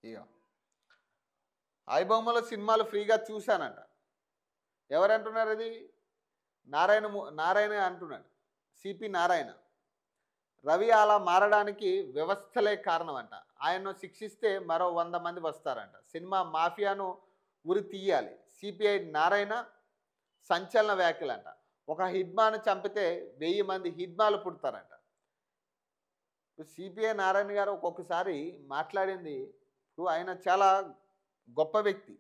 ఇక ఐబొమ్మలో సినిమాలు ఫ్రీగా చూశానంట. ఎవరంటున్నారు అది? నారాయణ అంటున్నాడు. సిపి నారాయణ. రవి అలా మారడానికి వ్యవస్థలే కారణం అంట. ఆయన్ను శిక్షిస్తే మరో 100 మంది వస్తారంట. సినిమా మాఫియాను ఉరి తీయాలి. సిపిఐ నారాయణ సంచలన వ్యాఖ్యలంట. ఒక హిడ్మాను చంపితే 1000 మంది హిడ్మాలు పుడతారంట. సిపిఐ నారాయణ గారు ఒక్కొక్కసారి మాట్లాడింది, ఇప్పుడు ఆయన చాలా గొప్ప వ్యక్తి,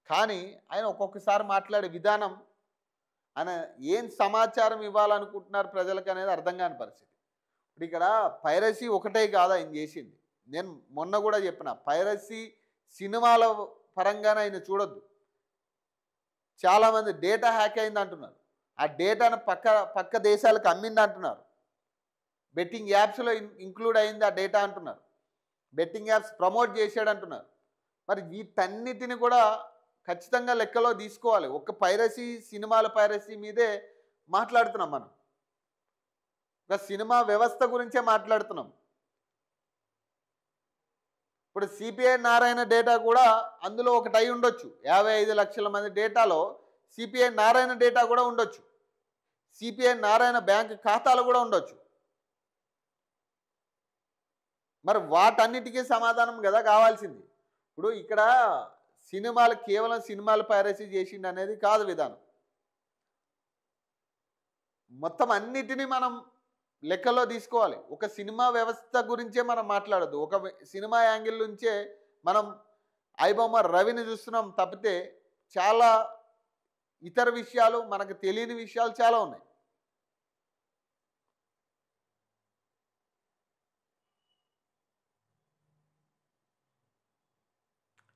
కానీ ఆయన ఒక్కొక్కసారి మాట్లాడే విధానం, ఆయన ఏం సమాచారం ఇవ్వాలనుకుంటున్నారు ప్రజలకు అనేది అర్థం కాని పరిస్థితి. ఇప్పుడు ఇక్కడ పైరసీ ఒకటే కాదు ఆయన చేసింది. నేను మొన్న కూడా చెప్పిన, పైరసీ సినిమాల పరంగానే ఆయన చూడొద్దు. చాలామంది డేటా హ్యాక్ అయింది అంటున్నారు. ఆ డేటాను పక్క దేశాలకు అమ్మింది అంటున్నారు. బెట్టింగ్ యాప్స్లో ఇంక్లూడ్ అయింది ఆ డేటా అంటున్నారు. బెట్టింగ్ యాప్స్ ప్రమోట్ చేశాడు అంటున్నారు. మరి వీటన్నిటిని కూడా ఖచ్చితంగా లెక్కలో తీసుకోవాలి. ఒక పైరసీ, సినిమాల పైరసీ మీదే మాట్లాడుతున్నాం మనం. ఒక సినిమా వ్యవస్థ గురించే మాట్లాడుతున్నాం. ఇప్పుడు సిపిఐ నారాయణ డేటా కూడా అందులో ఒకటి అయి ఉండొచ్చు. 55 లక్షల మంది డేటాలో సిపిఐ నారాయణ డేటా కూడా ఉండొచ్చు. సిపిఐ నారాయణ బ్యాంక్ ఖాతాలు కూడా ఉండొచ్చు. మరి వాటన్నిటికీ సమాధానం కదా కావాల్సింది. ఇప్పుడు ఇక్కడ సినిమాలు కేవలం సినిమాలు పైరసీ చేసిండు అనేది కాదు విధానం. మొత్తం అన్నిటినీ మనం లెక్కలో తీసుకోవాలి. ఒక సినిమా వ్యవస్థ గురించే మనం మాట్లాడద్దు. ఒక సినిమా యాంగిల్ నుంచే మనం ఐబొమ్మ రవిని చూస్తున్నాం తప్పితే చాలా ఇతర విషయాలు, మనకు తెలియని విషయాలు చాలా ఉన్నాయి.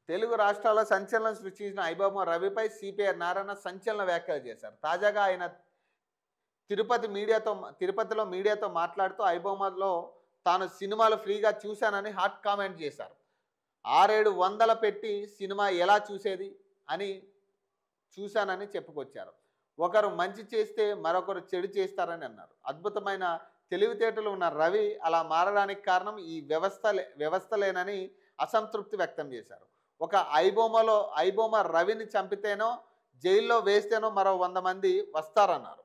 తెలుగు రాష్ట్రాల సంచలనం సృష్టించిన ఐబొమ్మ రవిపై సిపిఐ నారాయణ సంచలన వ్యాఖ్యలు చేశారు. తాజాగా ఆయన తిరుపతిలో మీడియాతో మాట్లాడుతూ ఐబొమ్మలో తాను సినిమాలు ఫ్రీగా చూశానని హాట్ కామెంట్ చేశారు. 6-700 పెట్టి సినిమా ఎలా చూసేది అని చూశానని చెప్పుకొచ్చారు. ఒకరు మంచి చేస్తే మరొకరు చెడు చేస్తారని అన్నారు. అద్భుతమైన తెలివితేటలు ఉన్న రవి అలా మారడానికి కారణం ఈ వ్యవస్థలేనని అసంతృప్తి వ్యక్తం చేశారు. ఒక ఐబొమ్మ రవిని చంపితేనో జైల్లో వేస్తేనో మరో 100 మంది వస్తారన్నారు.